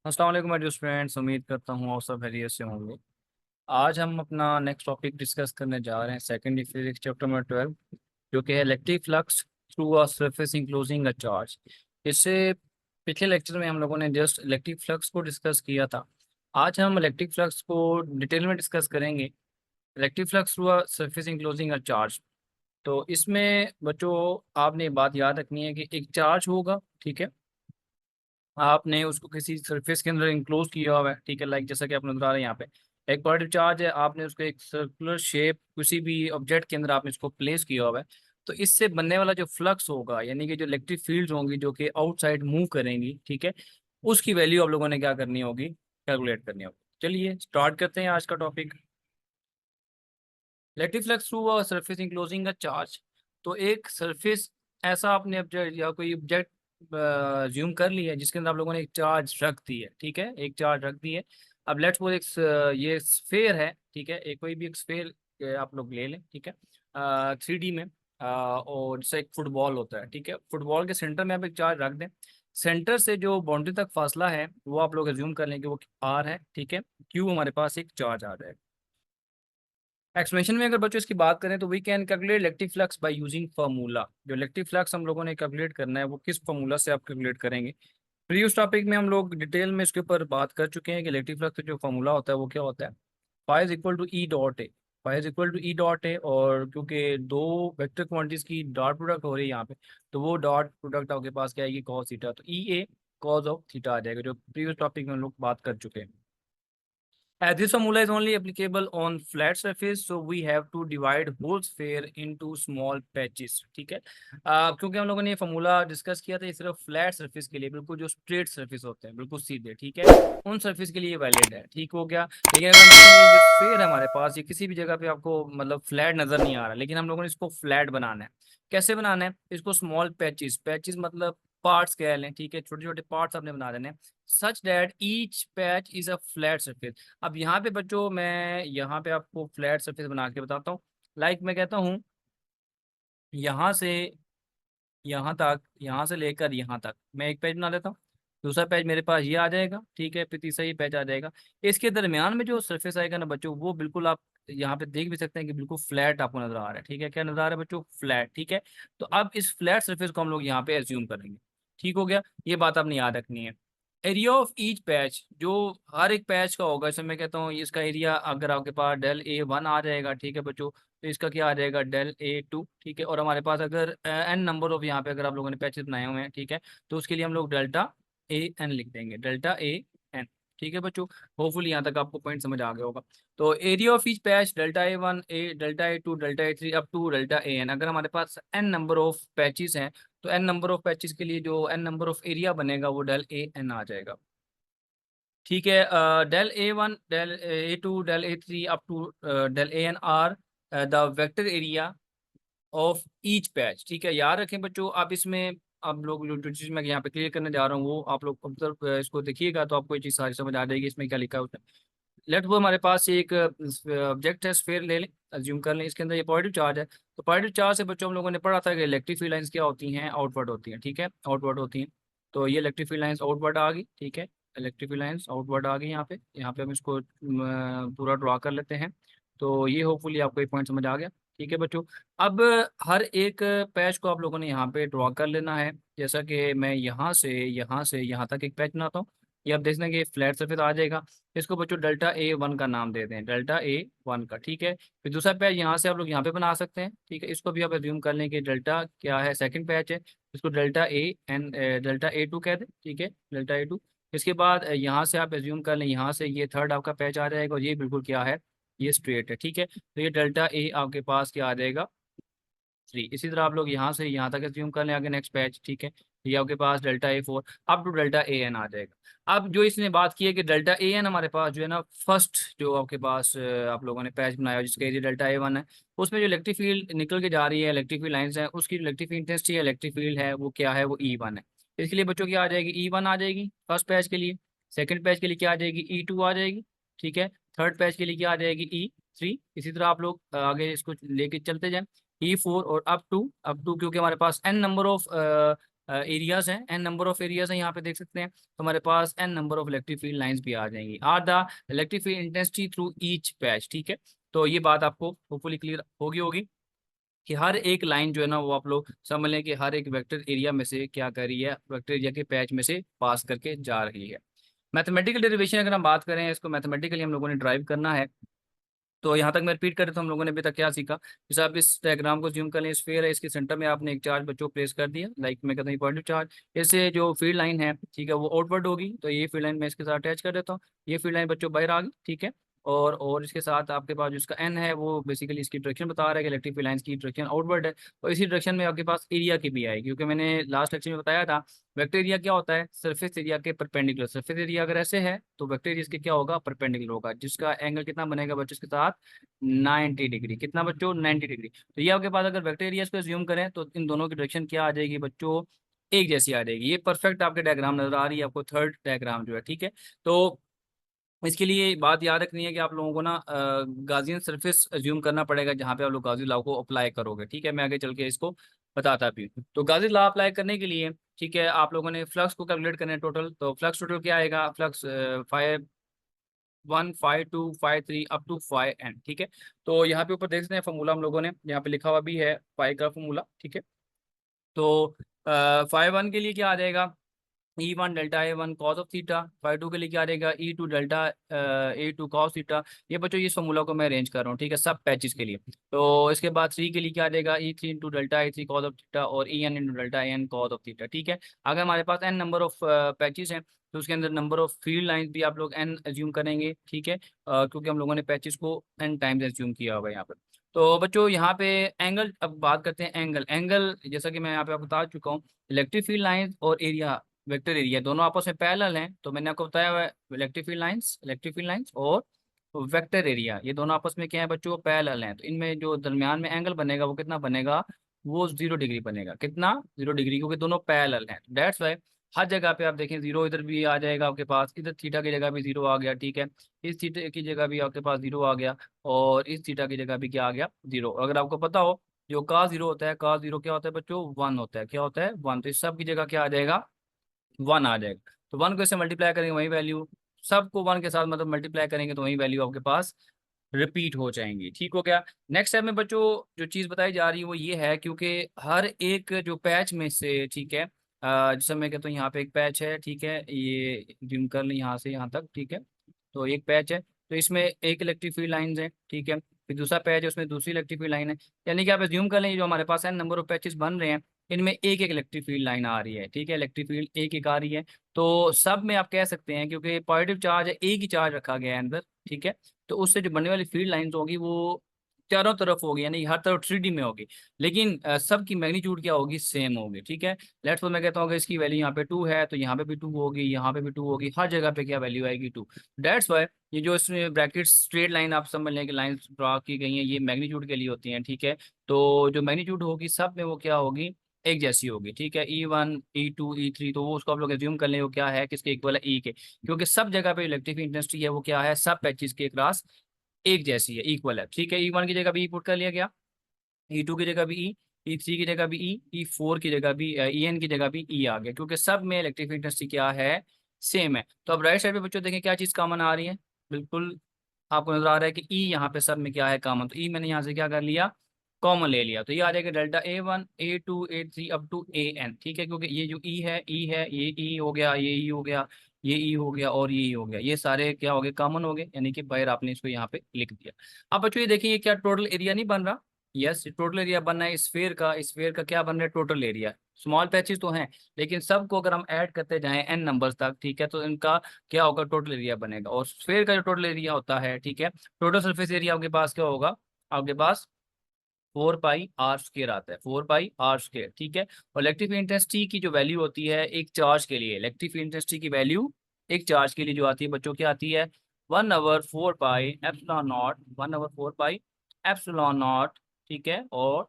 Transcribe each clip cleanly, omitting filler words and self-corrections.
अस्सलाम वालेकुम my dear friends. उम्मीद करता हूँ आप सब खैरियत से होंगे। आज हम अपना नेक्स्ट टॉपिक डिस्कस करने जा रहे हैं सेकेंड फिजिक्स चैप्टर नंबर 12, जो कि है electric flux through a surface enclosing a charge. इससे पिछले लेक्चर में हम लोगों ने जस्ट इलेक्ट्रिक फ्लक्स को डिस्कस किया था। आज हम इलेक्ट्रिक फ्लक्स को डिटेल में डिस्कस करेंगे। Electric flux through a surface enclosing a charge. तो इसमें बच्चों आपने बात याद रखनी है कि एक चार्ज होगा, ठीक है। आपने उसको किसी सरफेस के अंदर इंक्लोज किया हुआ है, ठीक है। लाइक जैसा कि आप नजर आ रहे हैं यहाँ पे एक पॉजिटिव चार्ज है, आपने उसको एक सर्कुलर शेप किसी भी ऑब्जेक्ट के अंदर आपने इसको प्लेस किया हुआ है। तो इससे बनने वाला जो फ्लक्स होगा, यानी कि जो इलेक्ट्रिक फील्ड होंगी जो कि आउटसाइड मूव करेंगी, ठीक है, उसकी वैल्यू आप लोगों ने क्या करनी होगी, कैलकुलेट करनी होगी। चलिए स्टार्ट करते हैं आज का topic. Electric flux through a surface enclosing a charge. तो एक सरफेस ऐसा आपने ऑब्जेक्ट या कोई ऑब्जेक्ट ज्यूम कर लिया है जिसके अंदर आप लोगों ने एक चार्ज रख दी है, ठीक है, एक चार्ज रख दी है। अब लेट्स सपोज एक ये स्फेयर है, ठीक है, एक कोई भी एक स्फेयर आप लोग ले लें, ठीक है, 3D में। और जैसे एक फुटबॉल होता है, ठीक है, फुटबॉल के सेंटर में आप एक चार्ज रख दें। सेंटर से जो बाउंड्री तक फासला है वो आप लोग एज्यूम कर लें कि वो आर है, ठीक है। क्यू हमारे पास एक चार्ज आ जाएगा। एक्सप्लेनेशन में अगर बच्चों इसकी बात करें तो we can calculate electric flux by using formula. जो इलेक्ट्रिक फ्लक्स हम लोगों ने कैलकुलेट करना है वो किस फार्मूला से आप कैलकुलेट करेंगे। प्रीवियस टॉपिक में हम लोग डिटेल में इसके ऊपर बात कर चुके हैं कि इलेक्ट्रिक फ्लक्स का जो फार्मूला होता है वो क्या होता है। Phi is equal to E dot A. Phi is equal to E dot A, और क्योंकि दो वेक्टर क्वांटिटीज की डॉट प्रोडक्ट हो रही है यहाँ पे, तो वो डॉट प्रोडक्ट आपके पास क्या आएगी, कॉस थीटा। तो ई ए कॉस ऑफ थीटा आ जाएगा, जो प्रीवियस टॉपिक में हम लोग बात कर चुके हैं। This formula is only applicable on flat surface, so we have to divide whole sphere into small patches, ठीक है। क्योंकि हम लोगों ने ये फॉर्मूला डिस्कस किया था, ये सिर्फ फ्लैट सरफेस के लिए, बिल्कुल जो स्ट्रेट सरफेस होते हैं बिल्कुल सीधे, ठीक है, उन सरफेस के लिए वैलिड है, ठीक हो गया। लेकिन अगर मान लीजिए जो स्फेयर है हमारे पास, ये किसी भी जगह पे आपको मतलब फ्लैट नजर नहीं आ रहा, लेकिन हम लोगों ने इसको फ्लैट बनाना है। कैसे बनाना है इसको, स्मॉल पैचेस, पैचेस मतलब पार्ट्स कह लें, ठीक है, छोटे छोटे पार्ट्स आपने बना देने, such that each patch is a flat surface. अब यहाँ पे बच्चों मैं यहाँ पे आपको फ्लैट सरफेस बना के बताता हूँ। लाइक मैं कहता हूँ यहाँ से यहाँ तक, यहाँ से लेकर यहाँ तक मैं एक पेज बना लेता हूँ। दूसरा पेज मेरे पास ये आ जाएगा, ठीक है, फिर तीसरा ये पेज आ जाएगा। इसके दरमियान में जो सरफेस आएगा ना बच्चों, वो बिल्कुल आप यहाँ पे देख भी सकते हैं कि बिल्कुल फ्लैट आपको नजर आ रहा है, ठीक है। क्या नजर आ रहा है बच्चों, फ्लैट, ठीक है। तो अब इस फ्लैट सरफेस को हम लोग यहाँ पे एज्यूम करेंगे, ठीक हो गया। ये बात आपने याद रखनी है। एरिया ऑफ ईच पैच, जो हर एक पैच का होगा, इसमें मैं कहता हूँ इसका एरिया अगर आपके पास डेल ए वन आ जाएगा, ठीक है बच्चों, तो इसका क्या आ जाएगा, डेल ए टू, ठीक है। और हमारे पास अगर एन नंबर ऑफ यहाँ पे अगर आप लोगों ने पैचेस बनाए हुए हैं, ठीक है, तो उसके लिए हम लोग डेल्टा ए एन लिख देंगे, डेल्टा ए एन, ठीक है बच्चों। होपफुली यहाँ तक आपको पॉइंट समझ आ गया होगा। तो area of each patch delta A one, A delta A two, delta A three, up to delta A N. अगर हमारे पास एन नंबर ऑफ पैचेस हैं तो एन नंबर ऑफ पैचेस के लिए जो एन नंबर ऑफ एरिया बनेगा वो डेल ए एन आ जाएगा, ठीक है। Del A one, del A two, del A three, up to del A N are the vector area of each patch, ठीक है। याद रखें बच्चों, आप इसमें आप लोग जो चीज़ मैं यहाँ पे क्लियर करने जा रहा हूँ वो आप लोग ऑब्जर्व इसको देखिएगा तो आपको ये चीज़ सारी समझ आ जाएगी इसमें क्या लिखा है उसमें। लेट वो हमारे पास एक ऑब्जेक्ट है, स्फीयर ले लें, अज्यूम कर लें, इसके अंदर ये पॉजिटिव चार्ज है। तो पॉजिटिव चार्ज से बच्चों हम लोगों ने पढ़ा था कि इलेक्ट्रिक फील्ड लाइंस क्या होती हैं, आउटवर्ड होती हैं, ठीक है, आउटवर्ड होती हैं। तो ये इलेक्ट्रिक फील्ड लाइंस आउटवर्ड आ गई, ठीक है, इलेक्ट्रिक फील्ड लाइंस आउटवर्ड आ गई यहाँ पे हम इसको पूरा ड्रॉ कर लेते हैं। तो ये होपफुली आपको एक पॉइंट समझ आ गया, ठीक है बच्चों। अब हर एक पैच को आप लोगों ने यहाँ पे ड्रॉ कर लेना है। जैसा कि मैं यहाँ से यहाँ तक एक पैच बनाता हूँ, ये आप देख लेंगे कि फ्लैट सरफेस आ जाएगा। इसको बच्चों डेल्टा ए वन का नाम दे दें, डेल्टा ए वन का, ठीक है। फिर दूसरा पैच यहाँ से आप लोग यहाँ पे बना सकते हैं, ठीक है, इसको भी आप एज्यूम कर लें कि डेल्टा क्या है, सेकंड पैच है, इसको delta A N, delta A two कह दें, ठीक है, डेल्टा ए टू। इसके बाद यहाँ से आप एज्यूम कर लें, यहाँ से ये थर्ड आपका पैच आ जाएगा और ये बिल्कुल क्या है, ये स्ट्रेट है, ठीक है। तो ये डेल्टा ए आपके पास क्या आ जाएगा, थ्री। इसी तरह आप लोग यहाँ से यहाँ तक एज्यूम कर लें आगे नेक्स्ट पैच, ठीक है। ये आपके पास delta A four up to delta A N आ जाएगा। अब जो इसने बात की है कि डेल्टा ए एन हमारे पास जो है ना, फर्स्ट जो आपके पास आप लोगों ने पैच बनाया जिसका एरिया डेल्टा ए वन है, उसमें जो इलेक्ट्रिक फील्ड निकल के जा रही है, इलेक्ट्रिक फील्ड लाइन्स है, उसकी जो इलेक्ट्रिक फील्ड इंटेंसिटी है, इलेक्ट्रिक फील्ड है, वो क्या है, वो ई वन है। इसके लिए बच्चों क्या आ जाएगी, ई वन आ जाएगी फर्स्ट पैच के लिए। सेकेंड पैच के लिए क्या आ जाएगी, ई टू आ जाएगी, ठीक है। थर्ड पैच के लिए क्या आ जाएगी, ई थ्री। इसी तरह आप लोग आगे इसको लेके चलते जाएं, ई फोर और अप टू क्योंकि हमारे पास एन नंबर ऑफ एरियाज हैं, एन नंबर ऑफ एरियाज हैं, यहाँ पे देख सकते हैं। तो हमारे पास N number of electric field lines भी आ जाएंगी। Are the electric field intensity through each patch, ठीक है। तो ये बात आपको होपफुली क्लियर होगी कि हर एक लाइन जो है ना वो आप लोग समझ लें कि हर एक वेक्टर एरिया में से क्या कर रही है, वेक्टर एरिया के पैच में से पास करके जा रही है। मैथमेटिकल डेरिवेशन अगर हम बात करें, इसको मैथमेटिकली हम लोगों ने ड्राइव करना है। तो यहाँ तक मैं रिपीट करें तो हम लोगों ने अभी तक क्या सीखा, जैसे आप इस डायग्राम को जूम कर लें, स्फीयर है, इसके सेंटर में आपने एक चार्ज बच्चों प्लेस कर दिया, लाइक मैं कहता हूँ पॉजिटिव चार्ज। इससे जो फील्ड लाइन है, ठीक है, वो आउटवर्ड होगी, तो ये फील्ड लाइन मैं इसके साथ अटैच कर देता हूँ। ये फील्ड लाइन बच्चों बाहर आ गई, ठीक है। और इसके साथ आपके पास जो इसका एन है वो बेसिकली इसकी डायरेक्शन बता रहा है कि इलेक्ट्रिक फील्ड लाइंस की डायरेक्शन आउटवर्ड है। और इसी डायरेक्शन में आपके पास एरिया की भी आएगी, क्योंकि मैंने लास्ट लेक्चर में बताया था वेक्टर एरिया क्या होता है, सरफेस एरिया के परपेंडिकुलर। सरफेस एरिया अगर ऐसे है तो वेक्टर एरिया इसके क्या होगा, परपेंडिकुलर होगा, जिसका एंगल कितना बनेगा बच्चों इसके साथ, 90 डिग्री। कितना बच्चों, 90 डिग्री। तो ये आपके पास अगर वेक्टर एरिया को ज्यूम करें तो इन दोनों की डायरेक्शन क्या आ जाएगी बच्चों, एक जैसी आ जाएगी। ये परफेक्ट आपके डायग्राम नजर आ रही है आपको, थर्ड डायग्राम जो है, ठीक है। तो इसके लिए बात याद रखनी है कि आप लोगों को ना गाउसियन सरफेस अज्यूम करना पड़ेगा जहाँ पे आप लोग गाउसी लॉ को अप्लाई करोगे, ठीक है। मैं आगे चल के इसको बताता भी हूँ। तो गाउसी लॉ अप्लाई करने के लिए, ठीक है, आप लोगों ने फ्लक्स को कैलकुलेट करना है टोटल। तो फ्लक्स टोटल क्या आएगा, फ्लक्स 5 1 5 2 5 3 अप टू 5 n, ठीक है। तो यहाँ पे ऊपर देख सकते हैं फॉर्मूला हम लोगों ने यहाँ पे लिखा हुआ भी है, फाइव का फॉर्मूला, ठीक है। तो 5 1 के लिए क्या आ जाएगा, E1 delta A1 cos of theta. 5 2 के लिए क्या आ जाएगा, E2 delta A2 cos theta. ये बच्चों ये फॉर्मूला को मैं अरेंज कर रहा हूँ, ठीक है, सब पैचेस के लिए। तो इसके बाद 3 के लिए क्या आ जाएगा, E3 into delta A3 cos of theta और EN into delta AN cos of theta, ठीक है। अगर हमारे पास n नंबर ऑफ पैचेस हैं तो उसके अंदर नंबर ऑफ फील्ड लाइंस भी आप लोग n एज्यूम करेंगे, ठीक है। क्योंकि हम लोगों ने पैचेस को n टाइम्स एज्यूम किया होगा यहाँ पर। तो बच्चों यहाँ पे एंगल, अब बात करते हैं एंगल। एंगल जैसा कि मैं यहाँ पे आपको बता चुका हूँ, इलेक्ट्रिक फील्ड लाइंस और एरिया वेक्टर एरिया दोनों आपस में पैरेलल हैं। तो मैंने आपको बताया हुआ है इलेक्ट्रिक फील्ड लाइंस और वेक्टर एरिया ये दोनों आपस में क्या है बच्चों, पैरेलल हैं। तो इनमें जो दरमियान में एंगल बनेगा वो कितना बनेगा, वो 0 डिग्री बनेगा। कितना, 0 डिग्री, क्योंकि दोनों पैरेलल हैं। दैट्स वाई हर जगह पे आप देखें जीरो, इधर भी आ जाएगा आपके पास, इधर थीटा की जगह भी जीरो आ गया, ठीक है। इस थीटा की जगह भी आपके पास जीरो आ गया, और इस थीटा की जगह भी क्या आ गया, जीरो। अगर आपको पता हो जो का जीरो होता है, का जीरो क्या होता है बच्चों, 1 होता है। क्या होता है, 1। तो इस सब की जगह क्या आ जाएगा, 1 आ जाएगा। तो 1 को इससे मल्टीप्लाई करेंगे वही वैल्यू, सबको 1 के साथ मतलब मल्टीप्लाई करेंगे तो वही वैल्यू आपके पास रिपीट हो जाएंगी, ठीक हो गया। नेक्स्ट स्टेप में बच्चों जो चीज़ बताई जा रही है वो ये है, क्योंकि हर एक जो पैच में से, ठीक है, जैसे मैं कहता हूँ यहाँ पे एक पैच है, ठीक है, ये जिम कर लें यहाँ से यहाँ तक, ठीक है। तो एक पैच है, तो इसमें एक इलेक्ट्रिक फील्ड लाइंस है, ठीक है। फिर दूसरा पैच है, उसमें दूसरी इलेक्ट्रिक फील्ड लाइन है। यानी कि आप ज्यूम कर लें जो हमारे पास एन नंबर ऑफ पैचेस बन रहे हैं, इनमें एक एक इलेक्ट्रिक फील्ड लाइन आ रही है, ठीक है। इलेक्ट्रिक फील्ड एक एक आ रही है। तो सब में आप कह सकते हैं, क्योंकि पॉजिटिव चार्ज है, एक ही चार्ज रखा गया है अंदर, ठीक है। तो उससे जो बनने वाली फील्ड लाइंस होगी वो चारों तरफ होगी, यानी हर तरफ 3D में होगी। लेकिन सबकी मैग्नीट्यूड क्या होगी, सेम होगी, ठीक है। लेट्स सपोज मैं कहता हूँ कि इसकी वैल्यू यहाँ पे 2 है, तो यहाँ पे भी 2 होगी, यहाँ पे भी 2 होगी, हर जगह पे क्या वैल्यू आएगी, 2। दैट्स वाई ये जो इसमें ब्रैकेट स्ट्रेट लाइन आप समझ लें कि लाइन ड्रा की गई है, ये मैग्नीट्यूड के लिए होती हैं, ठीक है। तो जो मैग्नीट्यूड होगी सब में वो क्या होगी, एक जैसी होगी, ठीक है। E1 E2 E3, तो वो उसको आप लोग एज्यूम कर लें वो क्या है, किसके इक्वल है, ई के। क्योंकि सब जगह पे इलेक्ट्रिक इंटेंसिटी है वो क्या है, सब पैचेस के क्रॉस एक जैसी है, इक्वल है, ठीक है। E1 की जगह भी ई पुट कर लिया गया, E2 की जगह भी ई, E3 की जगह भी E4 की जगह भी EN की जगह भी ई आ गया, क्योंकि सब में इलेक्ट्रिक इंटेंसिटी क्या है, सेम है। तो अब राइट साइड पे बच्चों देखें क्या चीज़ कॉमन आ रही है, बिल्कुल आपको नजर आ रहा है कि ई यहाँ पे सब में क्या है, कॉमन। तो ई मैंने यहाँ से क्या कर लिया, कॉमन ले लिया। तो ये आ जाएगा delta A1 A2 A3 up to AN, ठीक है। क्योंकि ये जो ई है, ये ई हो गया, ये ई हो गया, ये ई हो गया और ये ई हो गया, ये सारे क्या हो गए, कॉमन हो गए, यानी कि बाहर आपने इसको यहाँ पे लिख दिया। अब बच्चों ये देखिए ये क्या टोटल एरिया नहीं बन रहा, यस टोटल एरिया बनना है स्फेयर का क्या बन रहा है, टोटल एरिया। स्मॉल पैचेस तो हैं, लेकिन सबको अगर हम ऐड करते जाएं n नंबर्स तक, ठीक है, तो इनका क्या होगा, टोटल एरिया बनेगा। और स्फेयर का जो टोटल एरिया होता है, ठीक है, टोटल सरफेस एरिया आपके पास क्या होगा, आपके पास 4 पाई r स्क्वायर आता है, 4 पाई r स्क्वायर, ठीक है। और इलेक्ट्रिक इंटेंसिटी की जो वैल्यू होती है एक चार्ज के लिए, इलेक्ट्रिक इंटेंसिटी की वैल्यू एक चार्ज के लिए जो आती है बच्चों क्या आती है, 1/4 पाई एप्सिलॉन नॉट, ठीक है। और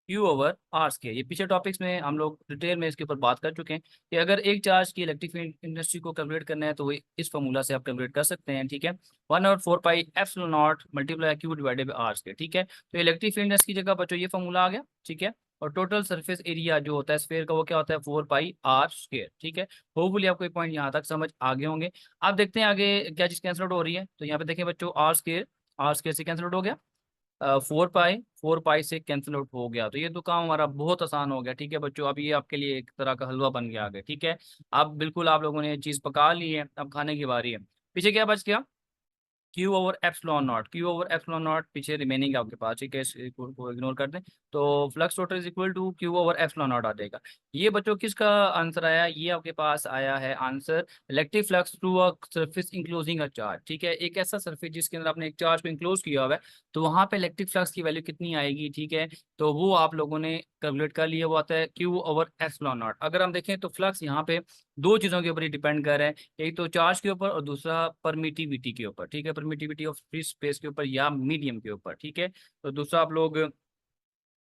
Q/R के, ये पिछले टॉपिक्स में हम लोग डिटेल में इसके ऊपर बात कर चुके हैं कि अगर एक चार्ज की इलेक्ट्रिक इंडस्ट्री को कैलकुलेट करना है तो वो इस फॉर्मूला से आप कैलकुलेट कर सकते हैं, ठीक है। 1/4 pi epsilon not multiply Q divided by R square, ठीक है। तो इलेक्ट्रिक फील्ड की जगह बच्चों ये फॉर्मूला आ गया, ठीक है। और टोटल सरफेस एरिया जो होता है स्फेयर का वो क्या होता है 4 पाई r स्क्वायर। ठीक है, होपफुली आपको ये पॉइंट यहाँ तक समझ आ गए होंगे। अब देखते हैं आगे क्या चीज़ कैंसिल आउट हो रही है। तो यहाँ पे देखें बच्चों, आर स्क्वायर से कैंसिल आउट हो गया, 4 पाई से कैंसिल आउट हो गया। तो ये तो काम हमारा बहुत आसान हो गया। ठीक है बच्चों, अब ये आपके लिए एक तरह का हलवा बन गया आगे। ठीक है, अब बिल्कुल आप लोगों ने ये चीज़ पका ली है, अब खाने की बारी है। पीछे क्या बच गया, Q over epsilon naught, Q over epsilon naught पीछे रिमेनिंग आपके पास। ठीक है, इसको इग्नोर कर दें, तो flux total is equal to Q over epsilon naught आ जाएगा। ये बच्चों किसका आंसर आया, ये आपके पास आया है answer electric flux through a surface enclosing a charge. ठीक है, एक ऐसा सरफेस जिसके अंदर आपने एक चार्ज को इंक्लोज किया हुआ है, तो वहां पे इलेक्ट्रिक फ्लक्स की वैल्यू कितनी आएगी। ठीक है, तो वो आप लोगों ने कैलकुलेट कर लिया, वो आता है क्यू ओवर एप्सिलॉन नॉट। अगर हम देखें तो फ्लक्स यहाँ पे दो चीज़ों के ऊपर ही डिपेंड कर रहे हैं, एक तो चार्ज के ऊपर और दूसरा परमिटिविटी के ऊपर। ठीक है, परमिटिविटी ऑफ फ्री स्पेस के ऊपर या मीडियम के ऊपर। ठीक है, तो दूसरा आप लोग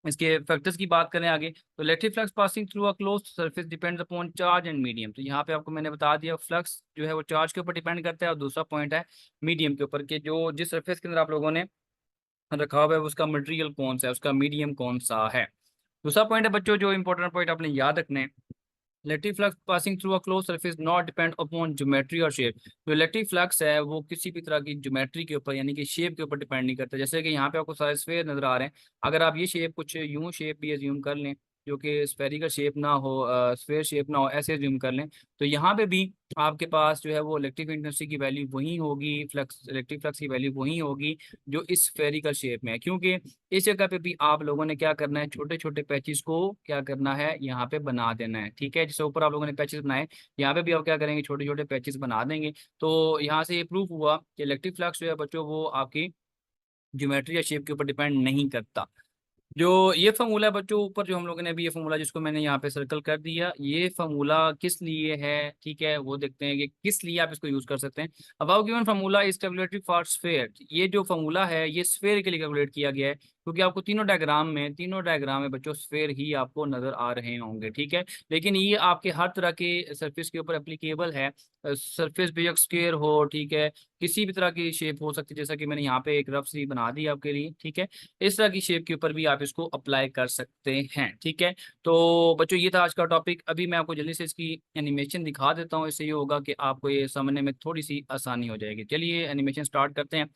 इसके फैक्टर्स की बात करें आगे, तो electric flux passing through a closed surface depends upon charge and medium. तो यहाँ पे आपको मैंने बता दिया फ्लक्स जो है वो चार्ज के ऊपर डिपेंड करता है, और दूसरा पॉइंट है मीडियम के ऊपर, कि जो जिस सरफेस के अंदर आप लोगों ने रखा हुआ है उसका मटेरियल कौन सा है, उसका मीडियम कौन सा है। दूसरा पॉइंट है बच्चों, जो इंपॉर्टेंट पॉइंट आपने याद रखना है, electric flux passing through a close surface not depend upon geometry और शेप। जो इलेक्ट्रिक फ्लक्स है वो किसी भी तरह की ज्योमेट्री के ऊपर यानी कि शेप के ऊपर डिपेंड नहीं करता। जैसे कि यहाँ पे आपको सारे स्फेयर नजर आ रहे हैं, अगर आप ये शेप कुछ यूं शेप भी एज्यूम कर लें जो कि स्फेरिकल शेप ना हो, स्फेयर शेप ना हो, ऐसे एज्यूम कर लें, तो यहाँ पे भी आपके पास जो है वो इलेक्ट्रिक इंटेंसिटी की वैल्यू वही होगी, फ्लक्स इलेक्ट्रिक फ्लक्स की वैल्यू वही होगी जो इस स्फेरिकल शेप में है। क्योंकि इस जगह पे भी आप लोगों ने क्या करना है, छोटे छोटे पैचेस को क्या करना है यहाँ पे बना देना है। ठीक है, जैसे ऊपर आप लोगों ने पैचेस बनाए, यहाँ पे भी आप क्या करेंगे, छोटे छोटे पैचेस बना देंगे। तो यहाँ से ये प्रूफ हुआ कि इलेक्ट्रिक फ्लक्स जो है बच्चों वो आपकी ज्योमेट्री या शेप के ऊपर डिपेंड नहीं करता। जो ये फॉर्मूला है बच्चों ऊपर जो हम लोगों ने अभी ये फॉर्मूला जिसको मैंने यहाँ पे सर्कल कर दिया, ये फॉर्मूला किस लिए है, ठीक है वो देखते हैं कि किस लिए आप इसको यूज कर सकते हैं। Above given formula is calculated for sphere. ये जो फॉर्मूला है ये स्फेयर के लिए कैलकुलेट किया गया है, क्योंकि आपको तीनों डायग्राम में बच्चों स्फेयर ही आपको नजर आ रहे होंगे। ठीक है, लेकिन ये आपके हर तरह के सरफेस के ऊपर एप्लीकेबल है। सरफेस बेशक स्क्वायर हो, ठीक है, किसी भी तरह की शेप हो सकती है, जैसा कि मैंने यहाँ पे एक रफ सी बना दी आपके लिए। ठीक है, इस तरह की शेप के ऊपर भी आप इसको अप्लाई कर सकते हैं। ठीक है, तो बच्चों ये था आज का टॉपिक। अभी मैं आपको जल्दी से इसकी एनिमेशन दिखा देता हूँ, इससे ये होगा कि आपको ये समझने में थोड़ी सी आसानी हो जाएगी। चलिए एनिमेशन स्टार्ट करते हैं।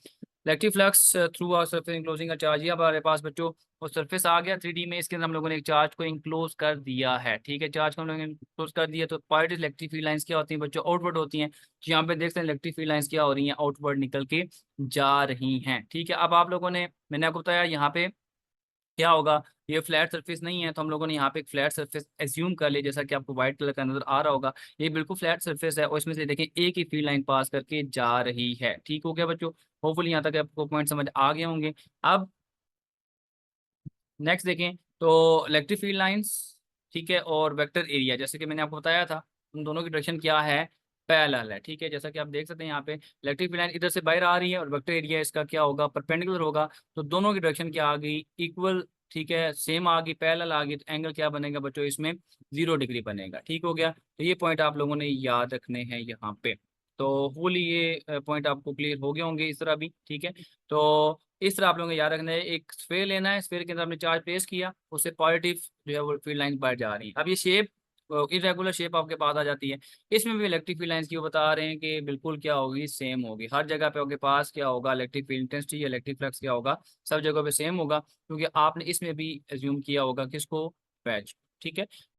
इलेक्ट्रिक फ्लक्स थ्रू आ सरफेस इंक्लोजिंग का चार्ज, ये हमारे पास बच्चों वो सरफेस आ गया 3D में, इसके अंदर हम लोगों ने एक चार्ज को इंक्लोज कर दिया है। ठीक है, चार्ज को हम लोगों ने इंक्लोज कर दिया, तो पॉइंट इलेक्ट्रिक फील्ड लाइंस क्या होती हैं बच्चों, आउटवर्ड होती हैं। तो यहाँ पे देखते हैं इलेक्ट्रिक फील्ड लाइंस क्या हो रही हैं, आउटवर्ड निकल के जा रही हैं। ठीक है, अब आप लोगों ने मैंने आपको बताया यहाँ पे क्या होगा, ये फ्लैट सरफेस नहीं है, तो हम लोगों ने यहाँ पे एक फ्लैट सरफेस एज्यूम कर लिया, जैसा कि आपको व्हाइट कलर का नजर आ रहा होगा। ये बिल्कुल फ्लैट सरफेस है और इसमें से देखें एक ही फील्ड लाइन पास करके जा रही है। ठीक हो गया बच्चों, होपफुली यहाँ तक आपको पॉइंट समझ आ गए होंगे। अब नेक्स्ट देखें तो इलेक्ट्रिक फील्ड लाइंस, ठीक है, और वेक्टर एरिया, जैसे कि मैंने आपको बताया था उन दोनों की डायरेक्शन क्या है, पैरेलल है। ठीक है, जैसा कि आप देख सकते हैं यहाँ पे इलेक्ट्रिक फील्ड लाइन इधर से बाहर आ रही है और वेक्टर एरिया इसका क्या होगा, परपेंडिकुलर होगा। तो दोनों की डायरेक्शन क्या आ गई, इक्वल। ठीक है, सेम आ गई, पैरेलल आ गई, तो एंगल क्या बनेगा बच्चों इसमें 0 डिग्री बनेगा। ठीक हो गया, तो ये पॉइंट आप लोगों ने याद रखने हैं यहाँ पे। तो होली ये पॉइंट आपको क्लियर हो गए होंगे इस तरह भी। ठीक है, तो इस तरह आप लोगों को याद रखना है, एक स्फेयर लेना है, स्फेयर के अंदर आपने चार्ज प्लेस किया, उससे पॉजिटिव जो है वो फील्ड लाइन बाहर जा रही है। अब ये शेप इरेगुलर शेप आपके पास आ जाती है, इसमें भी इलेक्ट्रिक फील्ड लाइंस की वो बता रहे हैं कि बिल्कुल क्या होगी, सेम होगी। हर जगह पे आपके पास क्या होगा, इलेक्ट्रिक फील्ड इंटेंसिटी या इलेक्ट्रिक फ्लक्स क्या होगा, सब जगह पे सेम होगा, क्योंकि आपने इसमें भी एज्यूम किया होगा किसको, पैच। ठीक है,